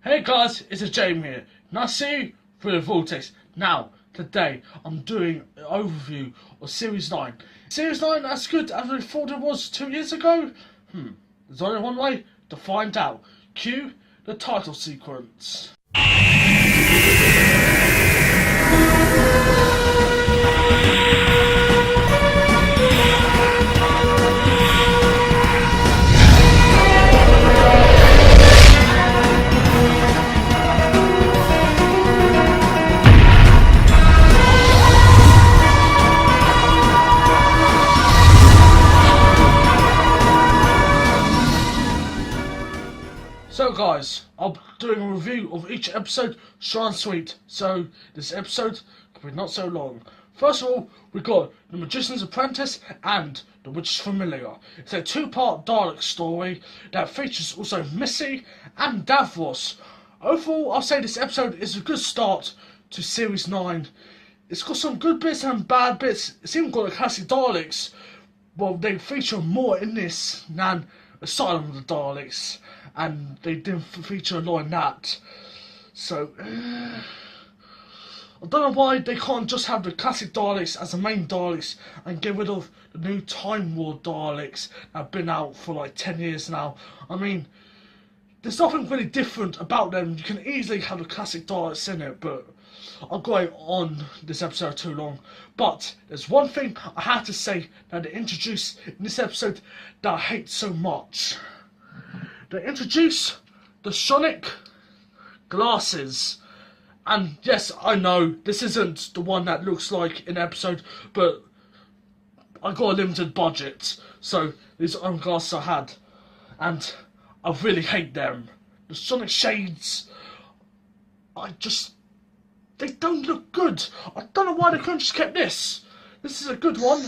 Hey guys, it's Jamie here. Now see you through the vortex. Now, today, I'm doing an overview of Series 9. Series 9 as good as we thought it was 2 years ago? There's only one way to find out. Cue the title sequence. So guys, I'm doing a review of each episode, short and sweet, so this episode could be not so long. First of all, we got The Magician's Apprentice and The Witch's Familiar. It's a two-part Dalek story that features also Missy and Davros. Overall, I'll say this episode is a good start to Series 9. It's got some good bits and bad bits. It's even got the classic Daleks. Well, they feature more in this than Asylum of the Daleks, and they didn't feature a lot in that. So, I don't know why they can't just have the classic Daleks as the main Daleks and get rid of the new Time War Daleks that have been out for like 10 years now. I mean, there's nothing really different about them. You can easily have the classic Daleks in it, but I'm going on this episode too long. But there's one thing I have to say that they introduced in this episode that I hate so much. They introduce the sonic glasses. And yes, I know this isn't the one that looks like in episode, but I got a limited budget, so these are the glasses I had. And I really hate them. The sonic shades, they don't look good. I don't know why they couldn't just kept this. This is a good one.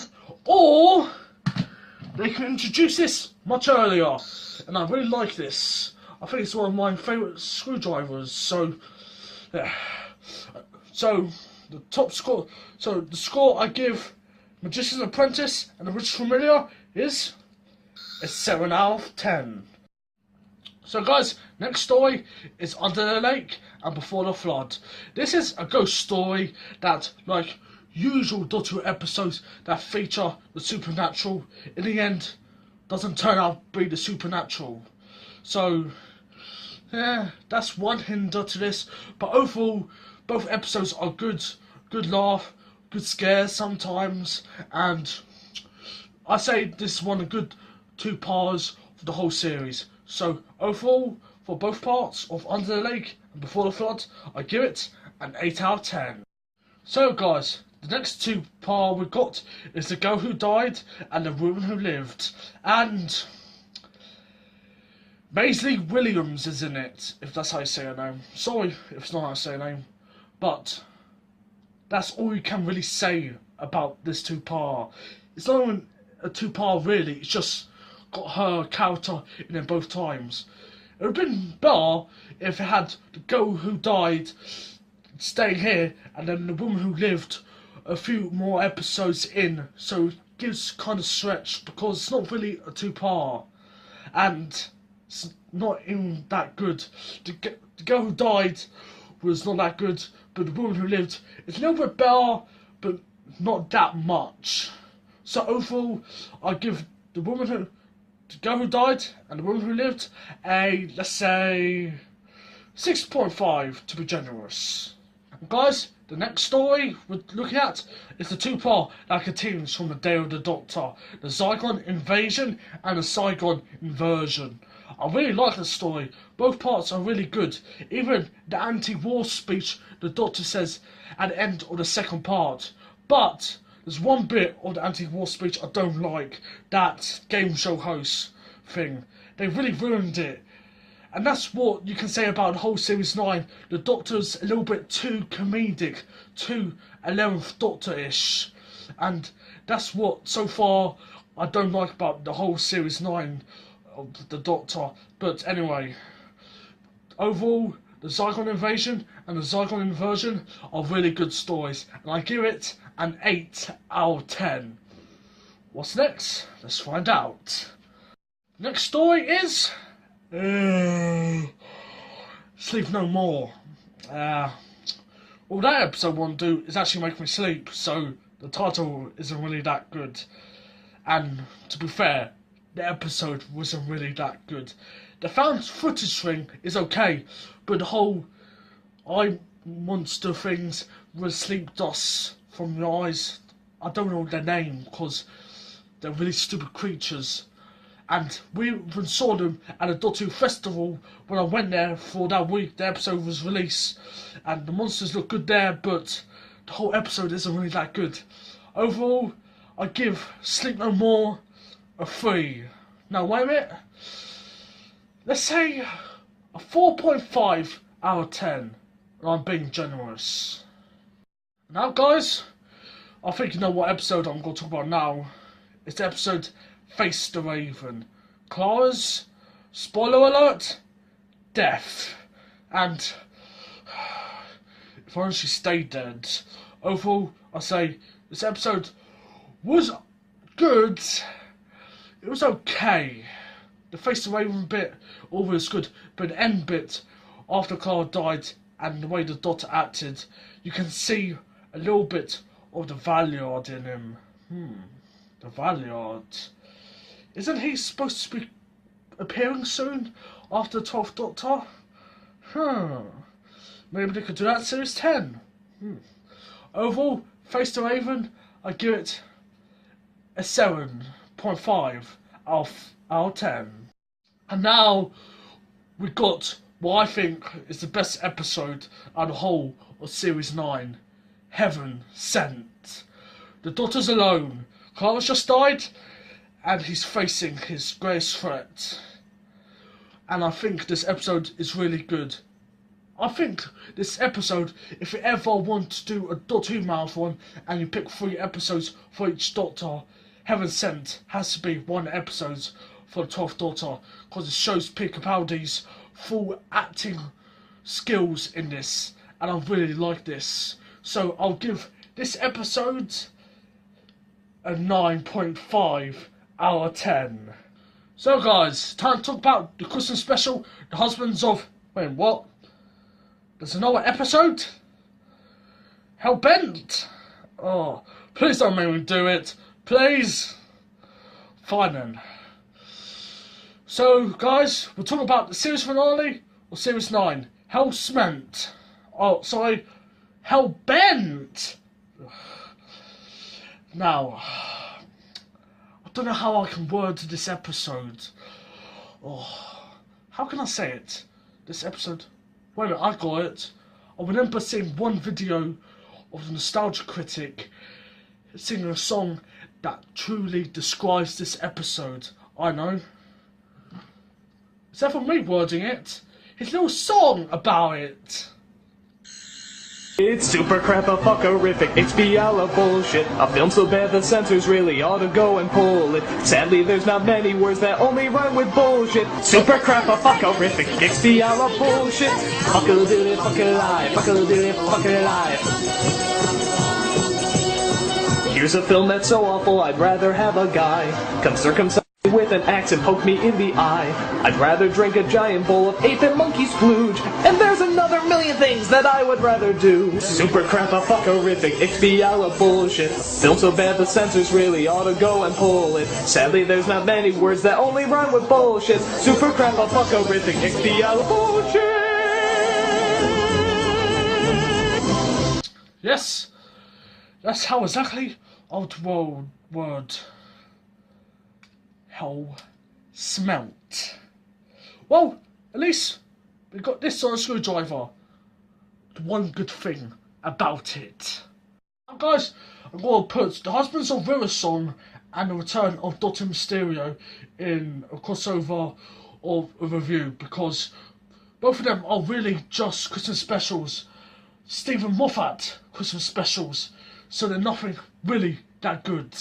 Or they can introduce this much earlier. And I really like this. I think it's one of my favourite screwdrivers. So, yeah. So, the top score. So, the score I give Magician's Apprentice and The Witch's Familiar is a 7 out of 10. So guys, next story is Under the Lake and Before the Flood. This is a ghost story that, like usual Doctor Who episodes that feature the supernatural, in the end doesn't turn out to be the supernatural. So, yeah, that's one hinder to this. But overall, both episodes are good laugh, good scares sometimes, and I say this is one of the good two parts for the whole series. So overall, for both parts of Under the Lake and Before the Flood, I give it an 8 out of 10. So guys, the next two parts we got is The Girl Who Died and The Woman Who Lived. And Maisie Williams is in it, if that's how you say her name. Sorry if it's not how you say her name. But that's all you can really say about this two part. It's not even a two part really, it's just got her character in it both times. It would have been better if it had the girl who died staying here and then the woman who lived a few more episodes in, so it gives kind of stretch because it's not really a two-part and it's not even that good. The girl who died was not that good, but the woman who lived is a little bit better, but not that much. So overall, I give the girl who died and the woman who lived a, let's say, 6.5 to be generous. And guys, the next story we're looking at is the two-part that continues from the Day of the Doctor, the Zygon Invasion and the Zygon Inversion. I really like the story. Both parts are really good. Even the anti-war speech the Doctor says at the end of the second part. But there's one bit of the anti-war speech I don't like. That game show host thing. They really ruined it. And that's what you can say about the whole Series 9. The Doctor's a little bit too comedic. Too 11th Doctor-ish. And that's what, so far, I don't like about the whole Series 9 of the Doctor. But anyway, overall, the Zygon Invasion and the Zygon Inversion are really good stories. And I give it an 8 out of 10. What's next? Let's find out. Next story is Sleep No More. All that episode won't do is actually make me sleep, so the title isn't really that good. And to be fair, the episode wasn't really that good. The found footage thing is okay, but the whole eye monster things with sleep dust from your eyes, I don't know their name because they're really stupid creatures. And we even saw them at a Dotty Festival when I went there for that week the episode was released. And the monsters look good there, but the whole episode isn't really that good. Overall, I give Sleep No More a 3. Now wait a minute. Let's say a 4.5 out of 10. And I'm being generous. Now guys, I think you know what episode I'm going to talk about now. It's the episode Face the Raven. Clara's, spoiler alert, death. And if only she stayed dead. Overall, I say this episode was good. It was okay. The Face the Raven bit, all was good, but the end bit, after Clara died and the way the Doctor acted, you can see a little bit of the Valeyard in him. The Valeyard. Isn't he supposed to be appearing soon after the 12th Doctor? Maybe they could do that in Series 10. Overall, Face the Raven, I give it a 7.5 out of 10. And now we got what I think is the best episode out of the whole of Series 9. Heaven Sent. The Doctor's alone. Clara's just died, and he's facing his greatest threat. And I think this episode is really good. I think this episode, if you ever want to do a Doctor Who marathon and you pick 3 episodes for each Doctor, Heaven Sent has to be 1 episode for the 12th Doctor, because it shows Peter Capaldi's full acting skills in this, and I really like this. So I'll give this episode a 9.5 out of 10. So guys, time to talk about the Christmas special, The Husbands of... Wait, what? There's another episode? Hellbent? Oh, please don't make me do it. Please. Fine then. So guys, we're talking about the series finale or Series 9. Hellsment. Oh, sorry. Hellbent. Now, I don't know how I can word this episode. Oh, how can I say it? This episode... Wait a minute, I got it. I remember seeing one video of the Nostalgia Critic singing a song that truly describes this episode. I know. Except for me wording it. His little song about it. It's super crap-a-fuckerific, HBL bullshit. A film so bad the censors really ought to go and pull it. Sadly, there's not many words that only rhyme with bullshit. Super crap-a-fuckerific, HBL bullshit. Fuck-a-doodle, fuck-a-life, fuck-a-doodle, fuck-a-life. Here's a film that's so awful, I'd rather have a guy come circumcised with an axe and poke me in the eye. I'd rather drink a giant bowl of ape and monkey splooge. And there's another million things that I would rather do. Super crap-a-fuckerific, HBL bullshit. Film so bad the censors really ought to go and pull it. Sadly, there's not many words that only rhyme with bullshit. Super crap-a-fuckerific, HBL bullshit. Yes, that's how exactly old world word. Hell smelt. Well, at least we got this on a screwdriver. The one good thing about it. Now guys, I'm going to put The Husbands of Virison and The Return of Dr. Mysterio in a crossover of a review, because both of them are really just Christmas specials. Stephen Moffat Christmas specials, so they're nothing really that good.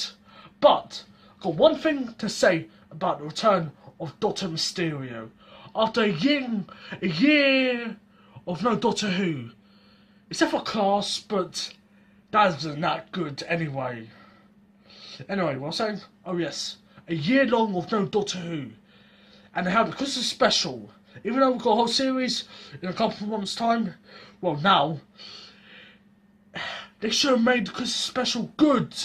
But got one thing to say about the return of Dr. Mysterio. After a year of no Doctor Who, except for Class, but that isn't that good anyway. Anyway, what I'm saying, oh yes, a year long of no Doctor Who, and they had a Christmas special even though we've got a whole series in a couple of months' time, well, now, they should have made the Christmas special good.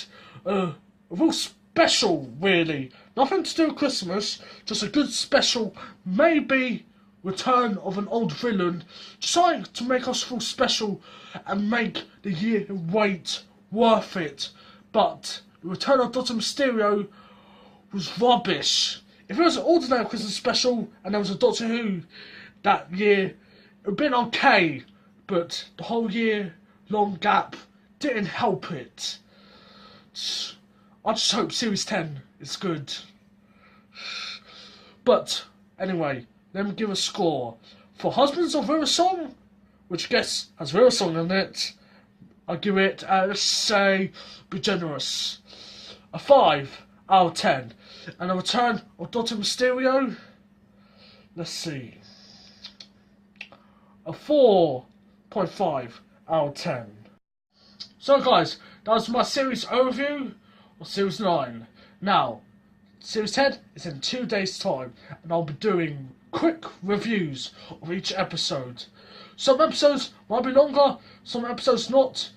A real special, really. Nothing to do with Christmas, just a good special, maybe return of an old villain, just something to make us feel special and make the year wait worth it. But the return of Dr. Mysterio was rubbish. If it was an ordinary Christmas special and there was a Doctor Who that year, it would have been okay, but the whole year long gap didn't help it. I just hope Series 10 is good. But anyway, let me give a score. For Husbands of Virasong, which I guess has Virasong in it, I'll give it, let's say, be generous, a 5 out of 10. And a return of Dr. Mysterio, let's see, a 4.5 out of 10. So guys, that was my series overview of Series 9. Now, Series 10 is in 2 days' time, and I'll be doing quick reviews of each episode. Some episodes might be longer, some episodes not,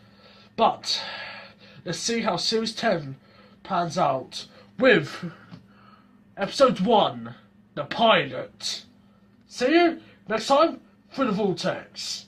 but let's see how Series 10 pans out with Episode 1, the pilot. See you next time through the Vortex.